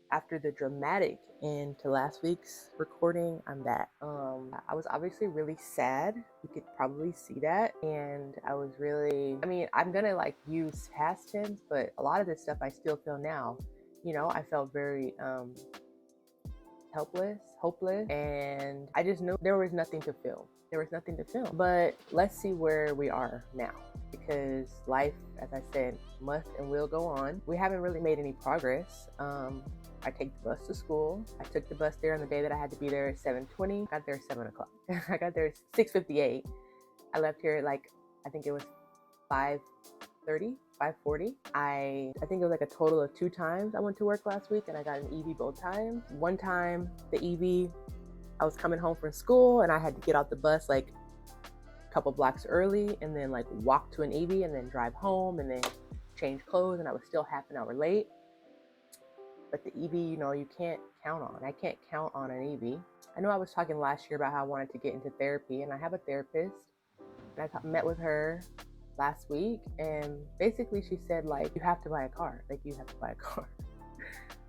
After the dramatic end to last week's recording, I'm back. I was obviously really sad. You could probably see that. And I was really, I'm gonna like use past tense, but a lot of this stuff I still feel now. I felt very helpless, hopeless, and I just knew there was nothing to feel. There was nothing to film. But let's see where we are now, because life, as I said, must and will go on. We haven't really made any progress. I take the bus to school. I took the bus there on the day that I had to be there at 7:20. I got there at 7 o'clock. I got there at 6:58. I left here at I think it was 5:30, 5:40. I think it was like a total of 2 times I went to work last week, and I got an EV both times. One time, the EV, I was coming home from school and I had to get off the bus like a couple blocks early and then like walk to an EV and then drive home and then change clothes, and I was still half an hour late. But the EV, you can't count on. I can't count on an EV. I know I was talking last year about how I wanted to get into therapy, and I have a therapist, and I met with her last week, and basically she said, like, you have to buy a car. Like, you have to buy a car,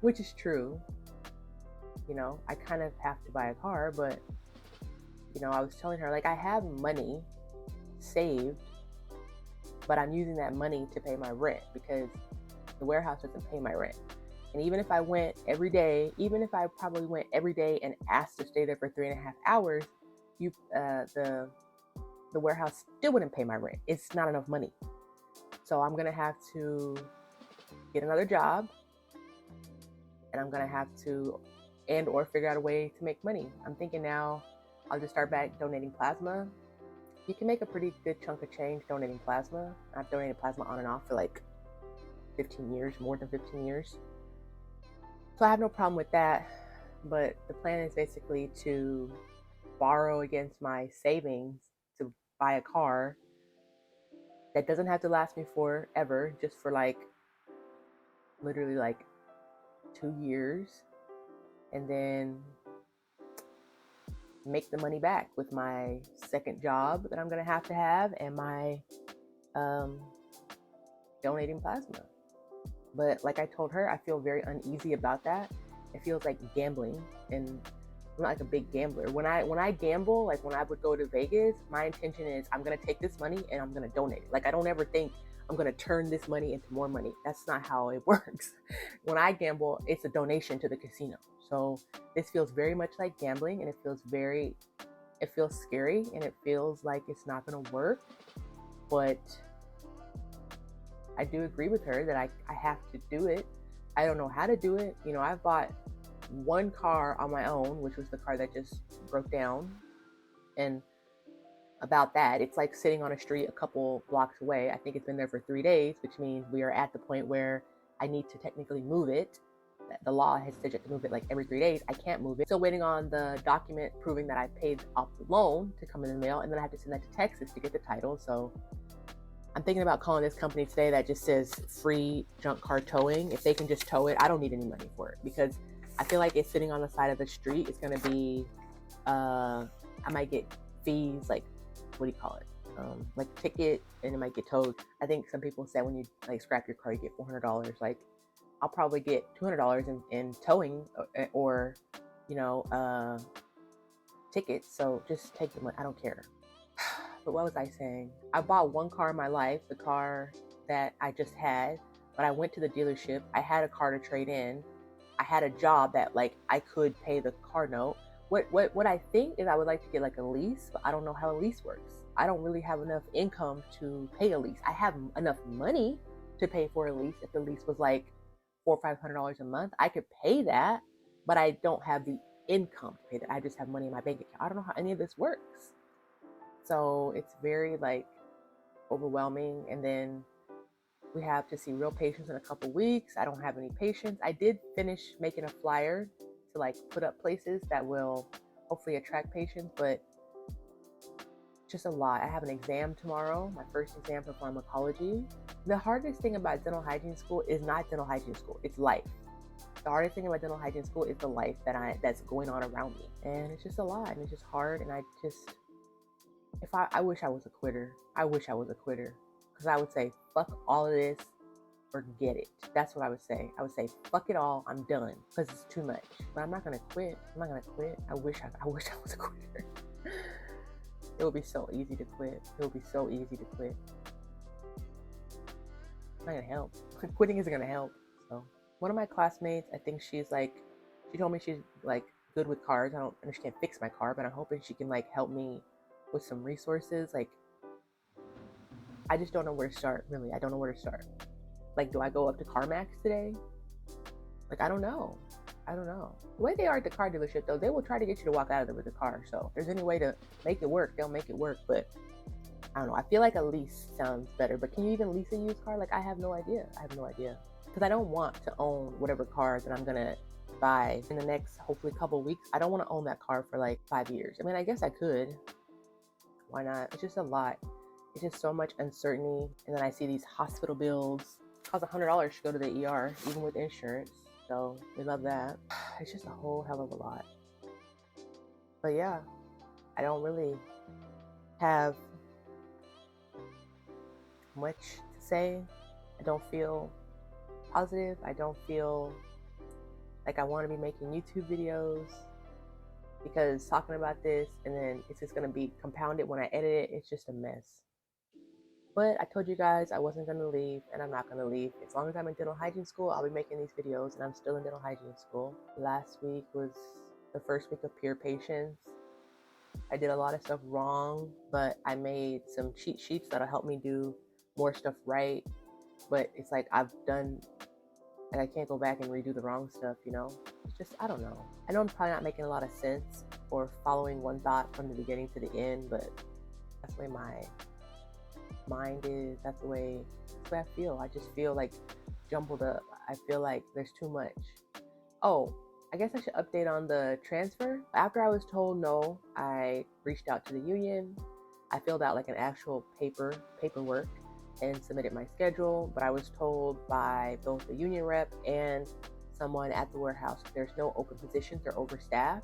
which is true. I kind of have to buy a car, but, I was telling her, like, I have money saved, but I'm using that money to pay my rent because the warehouse doesn't pay my rent. And even if I went every day, even if I probably went every day and asked to stay there for 3.5 hours, the warehouse still wouldn't pay my rent. It's not enough money. So I'm gonna have to get another job, and I'm gonna have to or figure out a way to make money. I'm thinking now I'll just start back donating plasma. You can make a pretty good chunk of change donating plasma. I've donated plasma on and off for like 15 years, more than 15 years. So I have no problem with that, but the plan is basically to borrow against my savings to buy a car that doesn't have to last me forever, just for literally 2 years, and then make the money back with my second job that I'm gonna have to have and my donating plasma. But like I told her, I feel very uneasy about that. It feels like gambling, and I'm not like a big gambler. When I gamble, like when I would go to Vegas, my intention is I'm gonna take this money and I'm gonna donate it. Like, I don't ever think I'm gonna turn this money into more money. That's not how it works. When I gamble, it's a donation to the casino. So this feels very much like gambling, and it feels scary, and it feels like it's not gonna work. But I do agree with her that I have to do it. I don't know how to do it. I've bought one car on my own, which was the car that just broke down. And about that, it's like sitting on a street a couple blocks away. I think it's been there for 3 days, which means we are at the point where I need to technically move it. The law has said you have to move it like every 3 days. I can't move it. Still waiting on the document proving that I paid off the loan to come in the mail, and then I have to send that to Texas to get the title. So I'm thinking about calling this company today that just says free junk car towing. If they can just tow it, I don't need any money for it, because I feel like it's sitting on the side of the street. It's going to be, I might get fees, like, what do you call it? Like ticket, and it might get towed. I think some people say when you scrap your car, you get $400. Like, I'll probably get $200 in towing or tickets. So just take the money. I don't care. But what was I saying? I bought one car in my life, the car that I just had, but I went to the dealership. I had a car to trade in. I had a job that I could pay the car note. What I think is I would like to get a lease, but I don't know how a lease works. I don't really have enough income to pay a lease. I have enough money to pay for a lease. If the lease was $400 or $500 a month, I could pay that, but I don't have the income to pay that. I just have money in my bank account. I don't know how any of this works. So it's very overwhelming. And then we have to see real patients in a couple weeks. I don't have any patients. I did finish making a flyer to put up places that will hopefully attract patients, but just a lot. I have an exam tomorrow, my first exam for pharmacology. The hardest thing about dental hygiene school is not dental hygiene school, it's life. The hardest thing about dental hygiene school is the life that's going on around me. And it's just a lot, and it's just hard. And I wish I was a quitter. I wish I was a quitter, because I would say, fuck all of this. forget it. That's what I would say. I would say, fuck it all, I'm done, because it's too much. But I'm not gonna quit. I'm not gonna quit. I wish I was a quitter. It would be so easy to quit. It would be so easy to quit. It's not gonna help. Quitting isn't gonna help. So one of my classmates, I think she told me she's like good with cars. I don't understand, she can't fix my car, but I'm hoping she can like help me with some resources. Like, I just don't know where to start, really. I don't know where to start. Like, do I go up to CarMax today? Like, I don't know. The way they are at the car dealership, though, they will try to get you to walk out of there with the car. So if there's any way to make it work, they'll make it work. But I don't know. I feel like a lease sounds better. But can you even lease a used car? Like, I have no idea. Because I don't want to own whatever car that I'm going to buy in the next, hopefully, couple weeks. I don't want to own that car for like 5 years. I mean, I guess I could. Why not? It's just a lot. It's just so much uncertainty. And then I see these hospital bills. It costs $100 to go to the ER, even with insurance. So we love that. It's just a whole hell of a lot. But yeah, I don't really have much to say. I don't feel positive. I don't feel like I want to be making YouTube videos, because talking about this and then it's just going to be compounded when I edit it. It's just a mess. But I told you guys I wasn't going to leave, and I'm not going to leave. As long as I'm in dental hygiene school, I'll be making these videos, and I'm still in dental hygiene school. Last week was the first week of peer patience. I did a lot of stuff wrong, but I made some cheat sheets that'll help me do more stuff right. But it's like I've done, and I can't go back and redo the wrong stuff, you know? It's just, I don't know. I know I'm probably not making a lot of sense or following one thought from the beginning to the end, but that's the way my mind is. That's the way I feel. I just feel like jumbled up. I feel like there's too much. Oh, I guess I should update on the transfer. After I was told no, I reached out to the union. I filled out like an actual paperwork and submitted my schedule, but I was told by both the union rep and someone at the warehouse there's no open positions, they're overstaffed.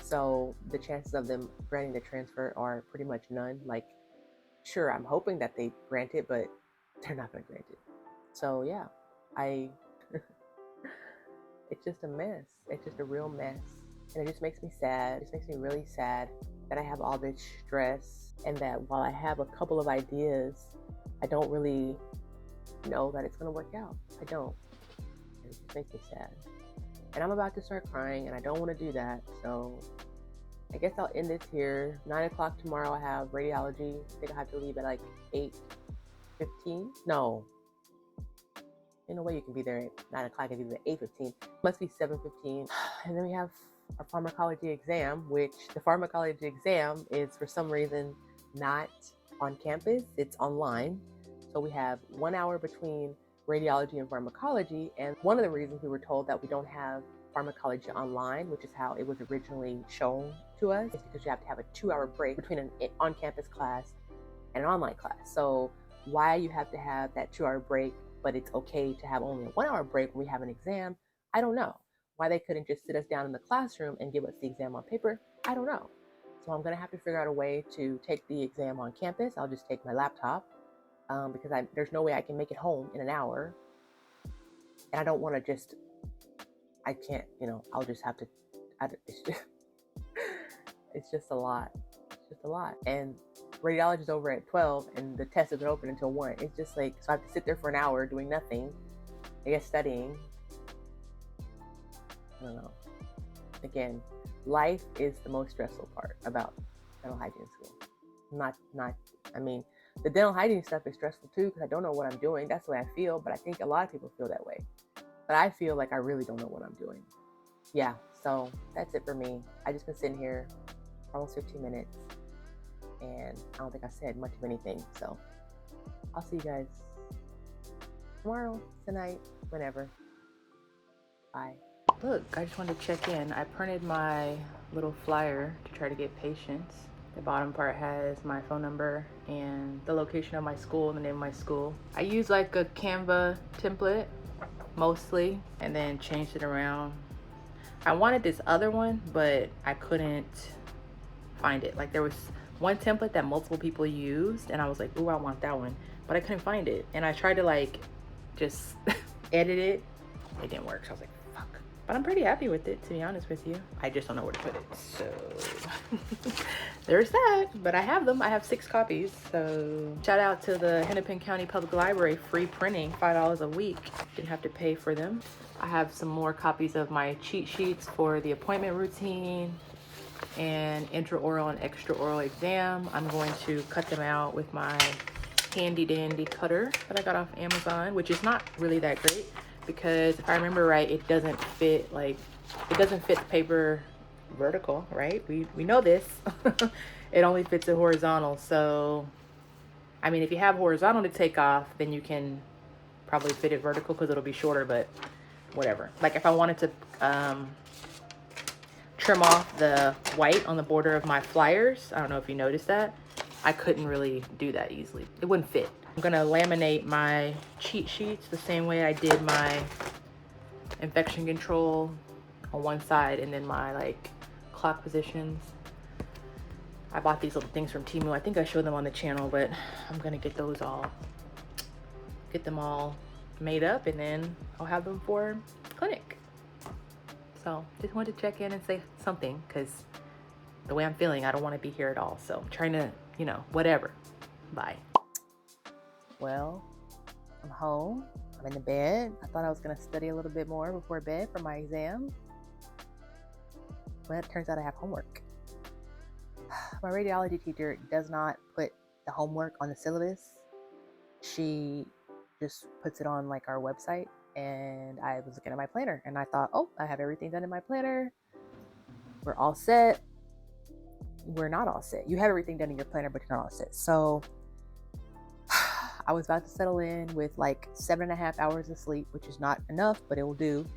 So the chances of them granting the transfer are pretty much none. Like, sure, I'm hoping that they grant it, but they're not going to grant it. So yeah, it's just a mess. It's just a real mess. And it just makes me sad. It just makes me really sad that I have all this stress, and that while I have a couple of ideas, I don't really know that it's going to work out. I don't. It just makes me sad. And I'm about to start crying, and I don't want to do that. So I guess I'll end this here. 9 o'clock tomorrow, I have radiology. I think I have to leave at like 8:15. No. In a way you can be there at 9 o'clock and leave at 8:15. Must be 7:15. And then we have our pharmacology exam, which the pharmacology exam is for some reason not on campus. It's online. So we have 1 hour between radiology and pharmacology. And one of the reasons we were told that we don't have pharmacology online, which is how it was originally shown to us, is because you have to have a 2-hour break between an on-campus class and an online class. So why you have to have that 2-hour break, but it's okay to have only a 1-hour break when we have an exam, I don't know. Why they couldn't just sit us down in the classroom and give us the exam on paper, I don't know. So I'm gonna have to figure out a way to take the exam on campus. I'll just take my laptop because there's no way I can make it home in an hour. And I don't wanna I can't, I'll just have to, it's just a lot. It's just a lot. And radiology is over at 12 and the test isn't open until 1. It's just like, so I have to sit there for an hour doing nothing, I guess studying. I don't know. Again, life is the most stressful part about dental hygiene school. The dental hygiene stuff is stressful too, because I don't know what I'm doing. That's the way I feel, but I think a lot of people feel that way. But I feel like I really don't know what I'm doing. Yeah, so that's it for me. I just been sitting here for almost 15 minutes, and I don't think I said much of anything. So I'll see you guys tomorrow, tonight, whenever. Bye. Look, I just wanted to check in. I printed my little flyer to try to get patients. The bottom part has my phone number and the location of my school and the name of my school. I use like a Canva template mostly, and then changed it around. I wanted this other one, but I couldn't find it. Like, there was one template that multiple people used, and I was like, ooh, I want that one, but I couldn't find it. And I tried to like just edit it. It didn't work, so I was like, fuck. But I'm pretty happy with it, to be honest with you. I just don't know where to put it, so there's that. But I have them. I have 6 copies, so shout out to the Hennepin County Public Library, free printing, $5 a week. Didn't have to pay for them. I have some more copies of my cheat sheets for the appointment routine and intraoral and extraoral exam. I'm going to cut them out with my handy dandy cutter that I got off Amazon, which is not really that great because if I remember right, it doesn't fit the paper vertical, right? We know this. It only fits it horizontal. So I mean, if you have horizontal to take off, then you can probably fit it vertical because it'll be shorter, but whatever. Like if I wanted to trim off the white on the border of my flyers, I don't know if you noticed that, I couldn't really do that easily. It wouldn't fit. I'm gonna laminate my cheat sheets the same way I did my infection control on one side and then my like clock positions. I bought these little things from Temu. I think I showed them on the channel, but I'm gonna get them all made up and then I'll have them for clinic. So just wanted to check in and say something because the way I'm feeling, I don't want to be here at all. So I'm trying to, you know, whatever. Bye. Well, I'm home. I'm in the bed. I thought I was going to study a little bit more before bed for my exam. But it turns out I have homework. My radiology teacher does not put the homework on the syllabus. She just puts it on like our website. And I was looking at my planner and I thought, oh, I have everything done in my planner. We're all set. We're not all set. You have everything done in your planner, but you're not all set. So I was about to settle in with like 7.5 hours of sleep, which is not enough, but it will do.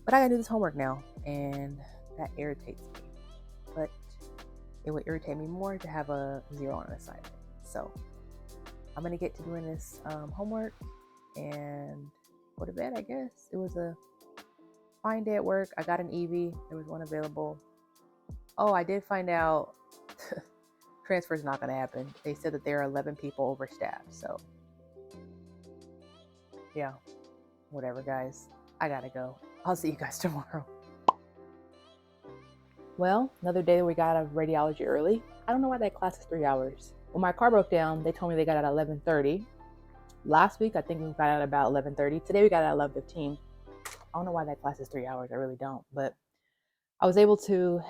But I gotta do this homework now, and that irritates me. But it would irritate me more to have a 0 on an assignment. So I'm gonna get to doing this homework and go to bed, I guess. It was a fine day at work. I got an EV. There was one available. Oh, I did find out transfer is not going to happen. They said that there are 11 people overstaffed. So yeah, whatever, guys. I gotta go. I'll see you guys tomorrow. Well, another day that we got out of radiology early. I don't know why that class is 3 hours. When my car broke down, they told me they got out at 11:30. Last week, I think we got out about 11:30. Today, we got out at 11:15. I don't know why that class is 3 hours. I really don't. But I was able to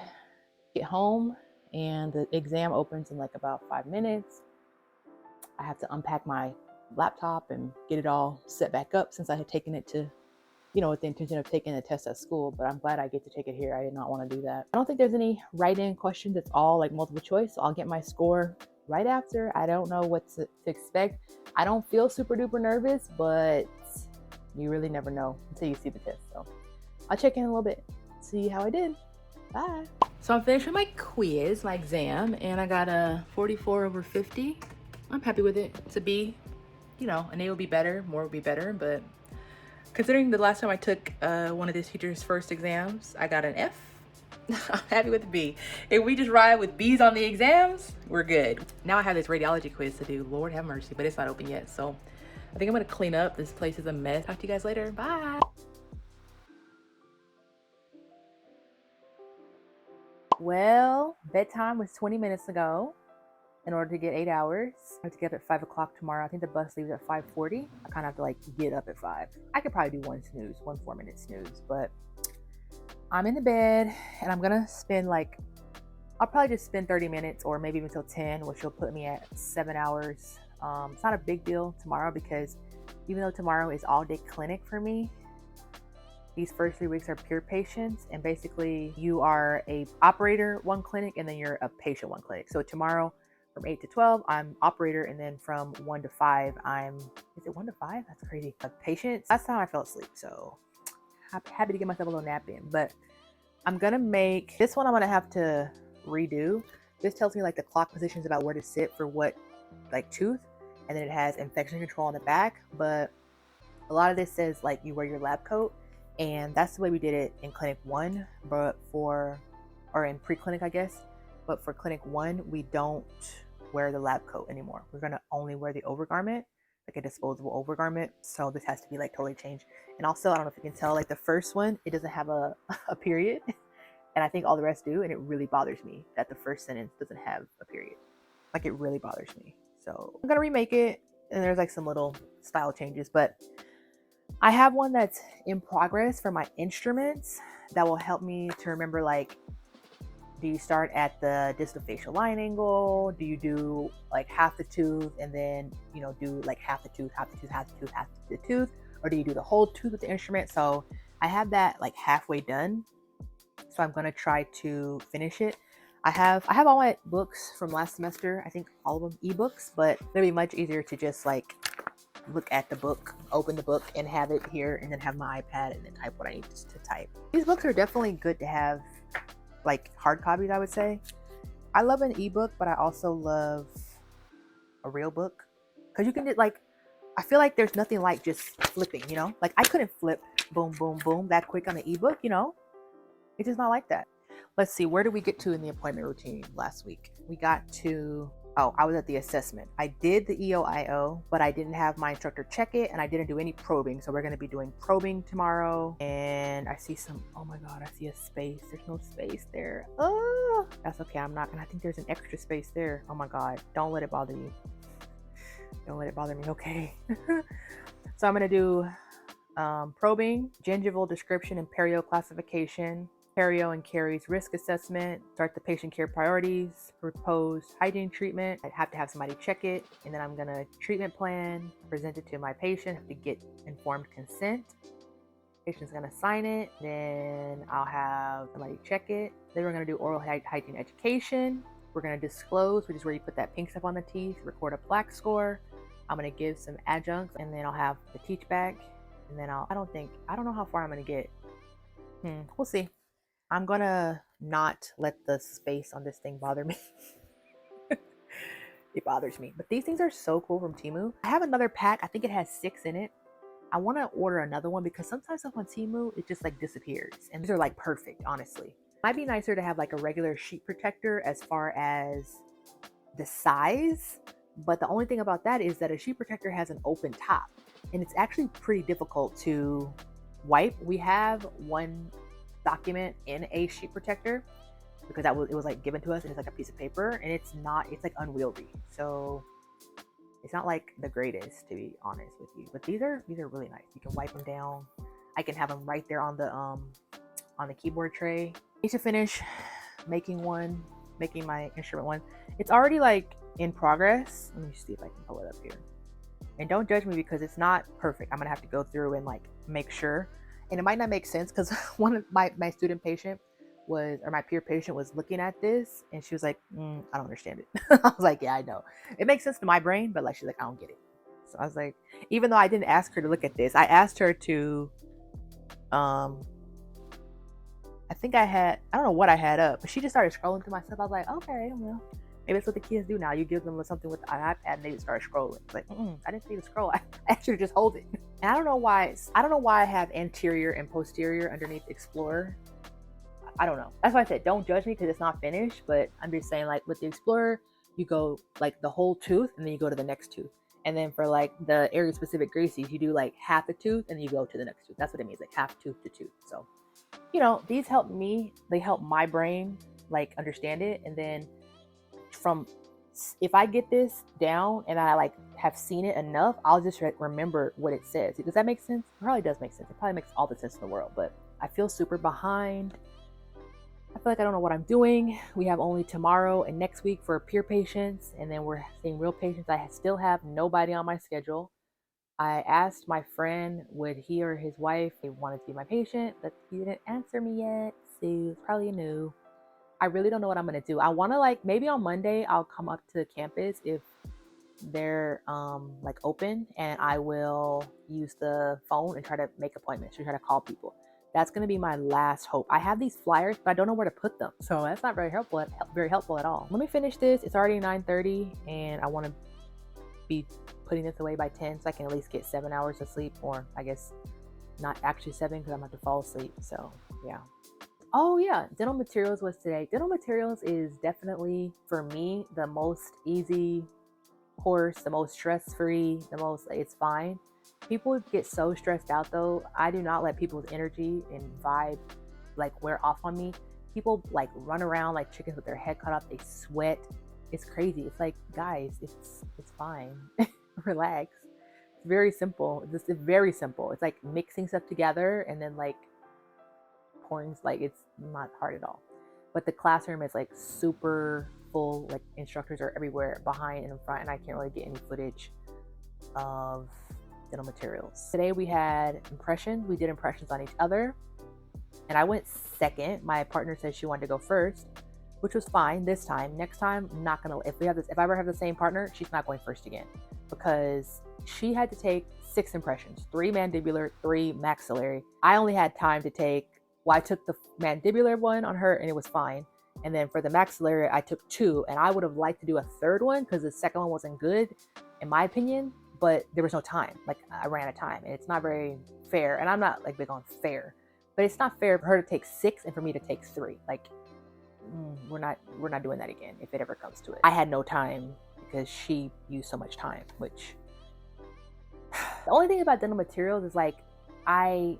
get home, and the exam opens in like about 5 minutes. I have to unpack my laptop and get it all set back up since I had taken it to, you know, with the intention of taking the test at school. But I'm glad I get to take it here. I did not want to do that. I don't think there's any write-in questions. It's all like multiple choice. So I'll get my score right after. I don't know what to expect. I don't feel super duper nervous, but you really never know until you see the test. So I'll check in a little bit, see how I did. Bye. So I'm finished with my quiz, my exam, and I got a 44/50. I'm happy with it. It's a B. You know, an A would be better, more would be better, but considering the last time I took one of this teacher's first exams, I got an F. I'm happy with the B. If we just ride with B's on the exams, we're good. Now I have this radiology quiz to do. Lord have mercy, but it's not open yet. So I think I'm gonna clean up. This place is a mess. Talk to you guys later. Bye. Well, bedtime was 20 minutes ago. In order to get 8 hours, I have to get up at 5 o'clock tomorrow. I think the bus leaves at 5:40. I kind of have to like get up at 5. I could probably do one 4-minute snooze, but I'm in the bed and I'm gonna spend like, I'll probably just spend 30 minutes or maybe even until 10, which will put me at 7 hours. It's not a big deal tomorrow because even though tomorrow is all day clinic for me, these first 3 weeks are pure patients, and basically you are a operator one clinic and then you're a patient one clinic. So tomorrow from 8 to 12, I'm operator, and then from 1 to 5, is it 1 to 5? That's crazy. A patient. Last time I fell asleep, so I'm happy to get myself a little nap in. But I'm gonna make this one. I'm gonna have to redo. This tells me like the clock positions about where to sit for what like tooth, and then it has infection control on the back. But a lot of this says like you wear your lab coat, and that's the way we did it in clinic 1, but or in pre-clinic, I guess. But for clinic 1, we don't wear the lab coat anymore. We're gonna only wear the overgarment. like a disposable overgarment. So this has to be like totally changed. And also, I don't know if you can tell, like the first one, it doesn't have a period. And I think all the rest do. And it really bothers me that the first sentence doesn't have a period. Like it really bothers me. So I'm gonna remake it. And there's like some little style changes, but I have one that's in progress for my instruments that will help me to remember, like, do you start at the distal facial line angle? Do you do like half the tooth and then, you know, do like half the tooth, half the tooth, half the tooth, half the tooth? Or do you do the whole tooth with the instrument? So I have that like halfway done. So I'm gonna try to finish it. I have all my books from last semester, I think all of them ebooks, but it'll be much easier to just like look at the book, open the book and have it here, and then have my iPad and then type what I need to type. These books are definitely good to have like hard copies, I would say. I love an ebook, but I also love a real book because you can get like, I feel like there's nothing like just flipping, you know, like I couldn't flip boom, boom, boom that quick on the ebook, you know, it's just not like that. Let's see, where did we get to in the appointment routine last week? We got to, oh, I was at the assessment. I did the EOIO, but I didn't have my instructor check it and I didn't do any probing. So we're going to be doing probing tomorrow. And I see some, oh my God, I see a space. There's no space there. Oh, that's okay. I'm not going to, I think there's an extra space there. Oh my God. Don't let it bother you. Don't let it bother me. Okay. So I'm going to do probing, gingival description and perio classification, perio and caries risk assessment, start the patient care priorities, propose hygiene treatment. I have to have somebody check it, and then I'm gonna treatment plan, present it to my patient, have to get informed consent. Patient's gonna sign it, then I'll have somebody check it. Then we're gonna do oral hygiene education. We're gonna disclose, which is where you put that pink stuff on the teeth, record a plaque score. I'm gonna give some adjuncts, and then I'll have the teach back, and then I don't know how far I'm gonna get. We'll see. I'm gonna not let the space on this thing bother me. It bothers me. But these things are so cool from Temu. I have another pack. I think it has 6 in it. I want to order another one because sometimes stuff on Temu, it just like disappears. And these are like perfect, honestly. Might be nicer to have like a regular sheet protector as far as the size. But the only thing about that is that a sheet protector has an open top. And it's actually pretty difficult to wipe. We have one document in a sheet protector because it was like given to us and it's like a piece of paper, and it's like unwieldy, so it's not like the greatest, to be honest with you. But these are really nice. You can wipe them down. I can have them right there on the keyboard tray. I need to finish making my instrument one. It's already like in progress. Let me see if I can pull it up here, and don't judge me because it's not perfect. I'm gonna have to go through and like make sure. And it might not make sense because one of my student patient my peer patient was looking at this and she was like, I don't understand it. I was like, yeah, I know. It makes sense to my brain, but like, she's like, I don't get it. So I was like, even though I didn't ask her to look at this, I asked her to, I don't know what I had up, but she just started scrolling through my stuff. I was like, okay, well, maybe that's what the kids do now. You give them something with an iPad and they just start scrolling. It's like, I didn't see the scroll. I asked her to just hold it. And I don't know why I have anterior and posterior underneath Explorer. I don't know. That's why I said don't judge me because it's not finished. But I'm just saying, like with the Explorer, you go like the whole tooth and then you go to the next tooth. And then for like the area specific Gracies, you do like half the tooth and then you go to the next tooth. That's what it means, like half tooth to tooth. So, you know, these help me. They help my brain like understand it. And then if I get this down and I like have seen it enough, I'll just remember what it says. Does that make sense? It probably does make sense. It probably makes all the sense in the world, but I feel super behind. I feel like I don't know what I'm doing. We have only tomorrow and next week for peer patients, and then we're seeing real patients. I still have nobody on my schedule. I asked my friend would he or his wife, they wanted to be my patient, but he didn't answer me yet, so it's probably a no. I really don't know what I'm gonna do. I want to like maybe on Monday I'll come up to campus if they're like open, and I will use the phone and try to make appointments or try to call people. That's gonna be my last hope. I have these flyers, but I don't know where to put them, so that's not very helpful at all. Let me finish this. It's already 9:30, and I want to be putting this away by 10 so I can at least get 7 hours of sleep, or I guess not actually 7 because I'm about to fall asleep. So yeah. Oh yeah, dental materials was today. Dental materials is definitely for me the most easy course, the most stress-free, the most, it's fine. People get so stressed out though. I do not let people's energy and vibe like wear off on me. People like run around like chickens with their head cut off. They sweat. It's crazy. It's like, guys, it's fine. Relax. It's very simple. It's very simple. It's like mixing stuff together and then like pouring, like it's not hard at all. But the classroom is like super full, like instructors are everywhere, behind and in front, and I can't really get any footage of dental materials. Today we had impressions. We did impressions on each other, and I went second. My partner said she wanted to go first, which was fine this time. Next time, I'm not gonna, if I ever have the same partner, she's not going first again, because she had to take 6 impressions, 3 mandibular, 3 maxillary. I only had time to take, well, I took the mandibular one on her and it was fine. And then for the maxillary, I took 2, and I would have liked to do a 3rd one because the second one wasn't good, in my opinion, but there was no time. Like, I ran out of time, and it's not very fair. And I'm not like big on fair, but it's not fair for her to take 6 and for me to take 3. Like, we're not doing that again if it ever comes to it. I had no time because she used so much time, which the only thing about dental materials is like, I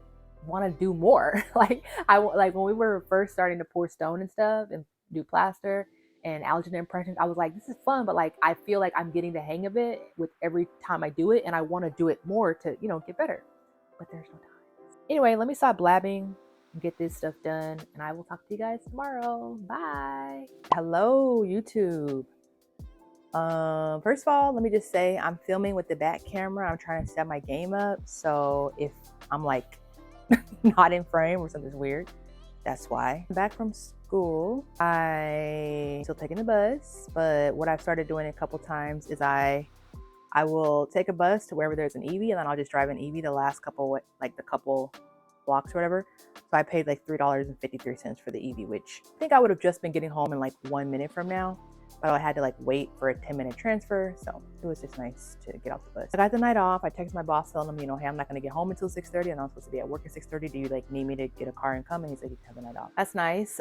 want to do more. like when we were first starting to pour stone and stuff and do plaster and allergen impressions, I was like, this is fun, but like I feel like I'm getting the hang of it with every time I do it, and I want to do it more to, you know, get better, but there's no time. Anyway, let me stop blabbing and get this stuff done, and I will talk to you guys tomorrow. Bye. Hello, YouTube. First of all, let me just say I'm filming with the back camera. I'm trying to set my game up, so if I'm like not in frame or something's weird, that's why. I'm back from school. I'm still taking the bus, but what I've started doing a couple times is I will take a bus to wherever there's an EV, and then I'll just drive an EV the last couple, like the couple blocks or whatever. So I paid like $3.53 for the EV, which I think I would have just been getting home in like 1 minute from now, but I had to like wait for a 10-minute transfer, so it was just nice to get off the bus. I got the night off. I texted my boss telling him, you know, hey, I'm not gonna get home until 6:30, and I'm supposed to be at work at 6:30. Do you like need me to get a car and come? And he said he'd have the night off. That's nice.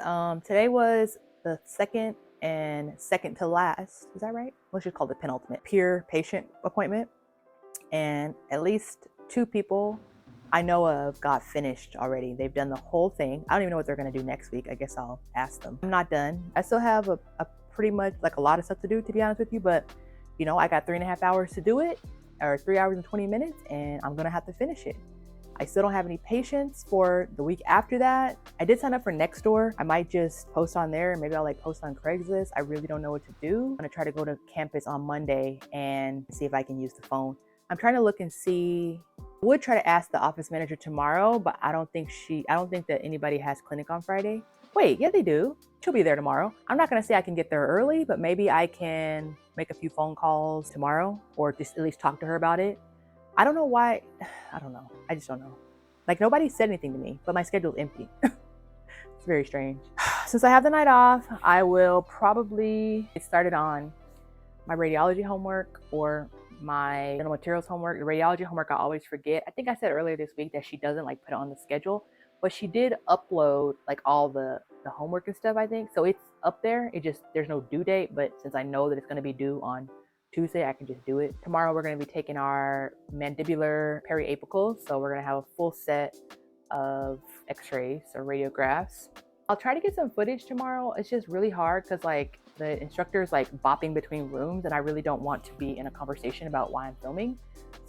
Today was the second to last, is that right? Let's just call it the penultimate peer patient appointment, and at least 2 people I know of got finished already. They've done the whole thing. I don't even know what they're gonna do next week. I guess I'll ask them. I'm not done. I still have a pretty much like a lot of stuff to do, to be honest with you, but you know, I got 3.5 hours to do it, or 3 hours and 20 minutes, and I'm gonna have to finish it. I still don't have any patients for the week after that. I did sign up for Nextdoor. I might just post on there. Maybe I'll like post on Craigslist. I really don't know what to do. I'm gonna try to go to campus on Monday and see if I can use the phone. I'm trying to look and see. I would try to ask the office manager tomorrow, but I don't think that anybody has clinic on Friday. Wait, yeah, they do. She'll be there tomorrow. I'm not gonna say I can get there early, but maybe I can make a few phone calls tomorrow, or just at least talk to her about it. I don't know why. I don't know. I just don't know. Like, nobody said anything to me, but my schedule's empty. It's very strange. Since I have the night off, I will probably get started on my radiology homework or my dental materials homework. The radiology homework I always forget. I think I said earlier this week that she doesn't like put it on the schedule, but she did upload like all the homework and stuff, I think. So it's up there. It just, there's no due date, but since I know that it's going to be due on Tuesday, I can just do it. Tomorrow we're going to be taking our mandibular periapicals. So we're going to have a full set of x-rays or radiographs. I'll try to get some footage tomorrow. It's just really hard because like the instructor is like bopping between rooms, and I really don't want to be in a conversation about why I'm filming.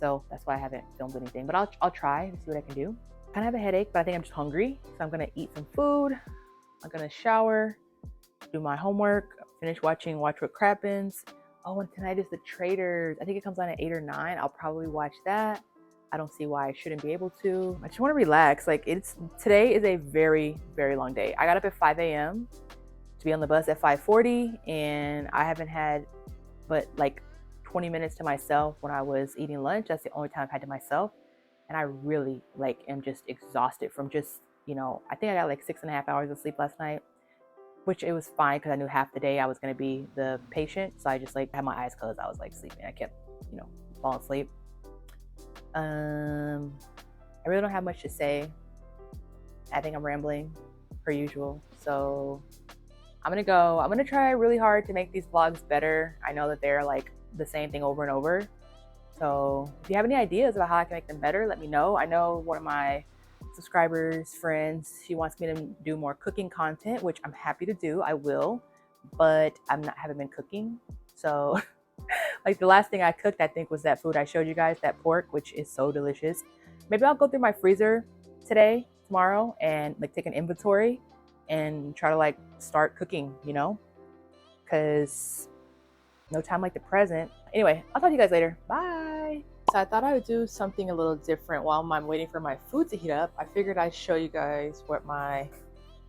So that's why I haven't filmed anything, but I'll try to see what I can do. I kind of have a headache, but I think I'm just hungry. So I'm gonna eat some food. I'm gonna shower, do my homework, finish watching Watch What Crappens. Oh, and tonight is The Traitors. I think it comes on at 8 or 9. I'll probably watch that. I don't see why I shouldn't be able to. I just want to relax. Like, today is a very, very long day. I got up at 5 a.m. to be on the bus at 5:40, and I haven't had but like 20 minutes to myself when I was eating lunch. That's the only time I've had to myself. And I really like am just exhausted from just, you know, I think I got like 6.5 hours of sleep last night, which it was fine because I knew half the day I was going to be the patient. So I just like had my eyes closed. I was like sleeping. I kept, you know, falling asleep. I really don't have much to say. I think I'm rambling per usual. So I'm gonna go. I'm gonna try really hard to make these vlogs better. I know that they're like the same thing over and over. So if you have any ideas about how I can make them better, let me know. I know one of my subscribers, friends, she wants me to do more cooking content, which I'm happy to do. I will, but haven't been cooking. So like the last thing I cooked, I think, was that food I showed you guys, that pork, which is so delicious. Maybe I'll go through my freezer today, tomorrow, and like take an inventory and try to like start cooking, you know, because no time like the present. Anyway, I'll talk to you guys later. Bye. So I thought I would do something a little different while I'm waiting for my food to heat up. I figured I'd show you guys what my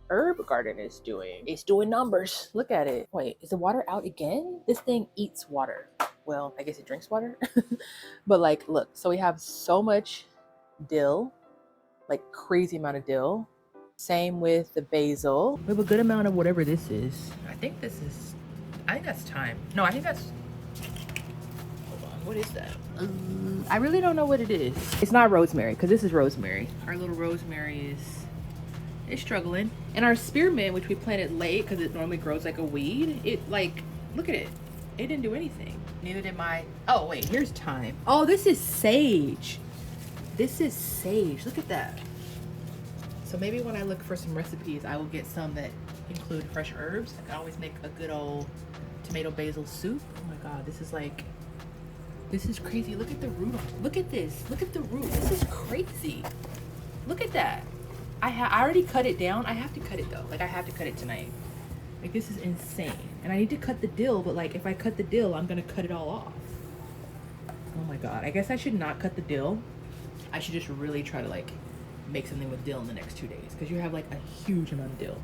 herb garden is doing. It's doing numbers. Look at it. Wait, is the water out again? This thing eats water. Well, I guess it drinks water. But like, look, so we have so much dill, like crazy amount of dill. Same with the basil. We have a good amount of whatever this is. I think that's thyme. No, I think that's, hold on, what is that? I really don't know what it is. It's not rosemary, because this is rosemary. Our little rosemary is struggling. And our spearmint, which we planted late because it normally grows like a weed, it like, look at it. It didn't do anything. Neither did my, oh wait, here's thyme. Oh, this is sage. This is sage, look at that. So maybe when I look for some recipes, I will get some that include fresh herbs. I can always make a good old tomato basil soup. Oh my God, this is crazy. Look at the root. Look at this. Look at the root. This is crazy. Look at that. I already cut it down. I have to cut it though. Like I have to cut it tonight. Like this is insane. And I need to cut the dill, but like if I cut the dill, I'm gonna cut it all off. Oh my God. I guess I should not cut the dill. I should just really try to like make something with dill in the next 2 days, because you have like a huge amount of dill.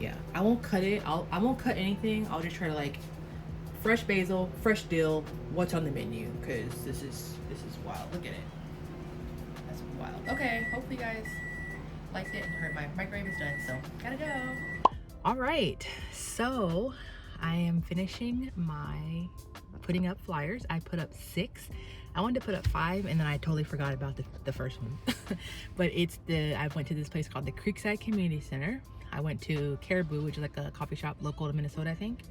Yeah, I won't cut it. I won't cut anything. I'll just try to like fresh basil, fresh dill, what's on the menu, because this is wild. Look at it. That's wild. Okay, hopefully you guys liked it and heard my microwave is done, so gotta go. All right, so I am finishing my putting up flyers. I put up 6. I wanted to put up 5 and then I totally forgot about the first one. But I went to this place called the Creekside Community Center. I went to Caribou, which is like a coffee shop local to Minnesota, I think.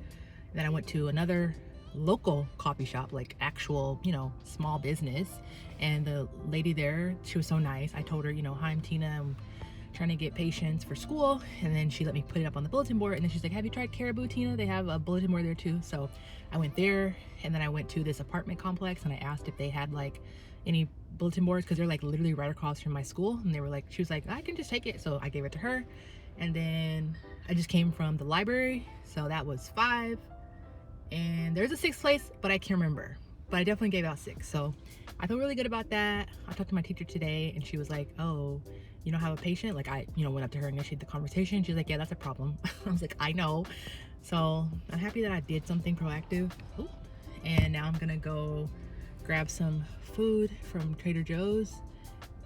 And then I went to another local coffee shop, like actual, you know, small business. And the lady there, she was so nice. I told her, you know, hi, I'm Tina. I'm trying to get patients for school. And then she let me put it up on the bulletin board. And then she's like, have you tried Caribou, Tina? They have a bulletin board there too. So I went there, and then I went to this apartment complex and I asked if they had like any bulletin boards, because they're like literally right across from my school. And they were like, she was like, I can just take it. So I gave it to her. And then I just came from the library. So that was 5. And there's a 6th place, but I can't remember. But I definitely gave out 6. So I feel really good about that. I talked to my teacher today and she was like, oh, you don't have a patient? Like I, you know, went up to her and initiated the conversation. She's like, yeah, that's a problem. I was like, I know. So I'm happy that I did something proactive. Ooh. And now I'm gonna go grab some food from Trader Joe's,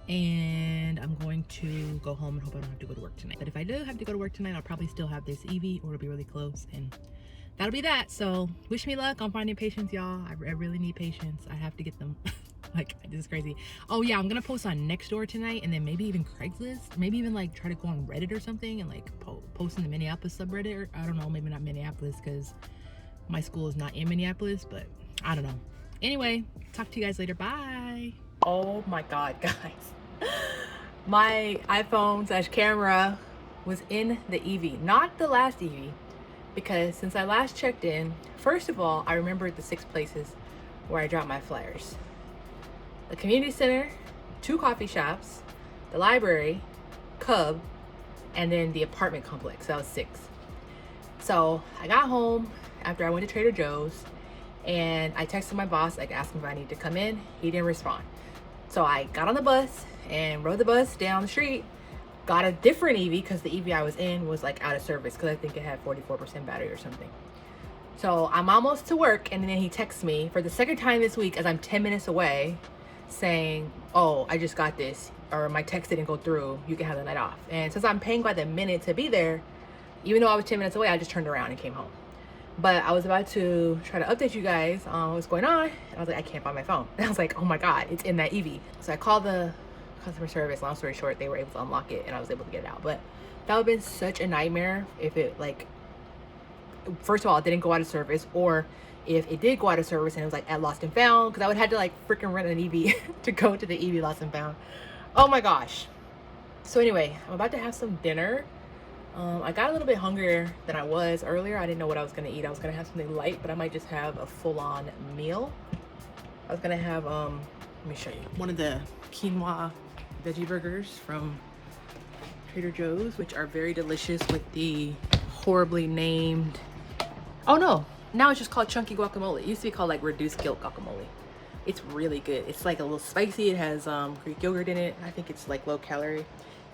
and I'm going to go home and hope I don't have to go to work tonight. But if I do have to go to work tonight, I'll probably still have this Evie, or it'll be really close, and that'll be that. So wish me luck on finding patients, y'all. I really need patients. I have to get them. Like, this is crazy. Oh yeah, I'm gonna post on Nextdoor tonight, and then maybe even Craigslist. Maybe even like try to go on Reddit or something and like post in the Minneapolis subreddit, or I don't know, maybe not Minneapolis because my school is not in Minneapolis, but I don't know. Anyway, talk to you guys later. Bye. Oh my God, guys. My iPhone/camera was in the Evie, not the last Evie, because since I last checked in, first of all, I remembered the 6 places where I dropped my flyers. The community center, 2 coffee shops, the library, Cub, and then the apartment complex. That was 6. So I got home after I went to Trader Joe's, and I texted my boss, like asking if I needed to come in. He didn't respond. So I got on the bus and rode the bus down the street, got a different Evie, because the Evie I was in was like out of service, because I think it had 44% battery or something. So I'm almost to work, and then he texts me for the 2nd time this week as I'm 10 minutes away, saying, oh, I just got this, or my text didn't go through, you can have the night off. And since I'm paying by the minute to be there, even though I was 10 minutes away, I just turned around and came home. But I was about to try to update you guys on what's going on, and I was like, I can't find my phone. And I was like, oh my God, it's in that Evie. So I called the customer service. Long story short, they were able to unlock it and I was able to get it out. But that would have been such a nightmare if it, like, first of all, it didn't go out of service, or if it did go out of service and it was like at lost and found, because I would have to like freaking rent an EV to go to the EV lost and found. Oh my gosh. So anyway, I'm about to have some dinner. I got a little bit hungrier than I was earlier. I didn't know what I was gonna eat. I was gonna have something light, but I might just have a full-on meal. I was gonna have, let me show you, one of the quinoa veggie burgers from Trader Joe's, which are very delicious with the horribly named, oh no, now it's just called chunky guacamole. It used to be called like reduced guilt guacamole. It's really good. It's like a little spicy. It has Greek yogurt in it. I think it's like low calorie.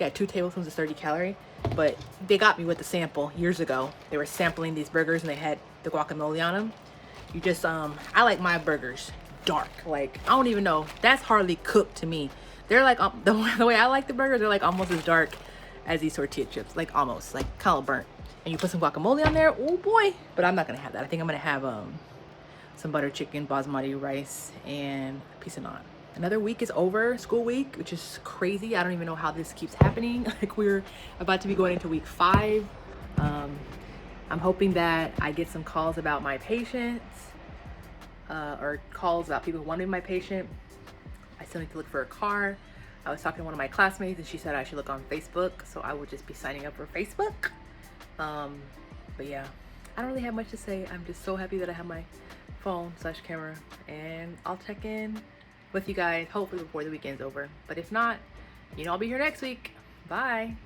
Yeah, 2 tablespoons is 30 calorie. But they got me with the sample years ago. They were sampling these burgers and they had the guacamole on them. You just, I like my burgers dark. Like, I don't even know. That's hardly cooked to me. They're like, the way I like the burgers, they're like almost as dark as these tortilla chips. Like almost, like kind of burnt. And you put some guacamole on there, oh boy. But I'm not gonna have that. I think I'm gonna have some butter chicken, basmati rice, and a piece of naan. Another week is over, school week, which is crazy. I don't even know how this keeps happening. Like, we're about to be going into week 5. I'm hoping that I get some calls about my patients, or calls about people who want to be my patient. I still need to look for a car. I was talking to one of my classmates and she said I should look on Facebook, so I will just be signing up for Facebook. But yeah, I don't really have much to say. I'm just so happy that I have my phone/camera, and I'll check in with you guys hopefully before the weekend's over. But if not, you know, I'll be here next week. Bye.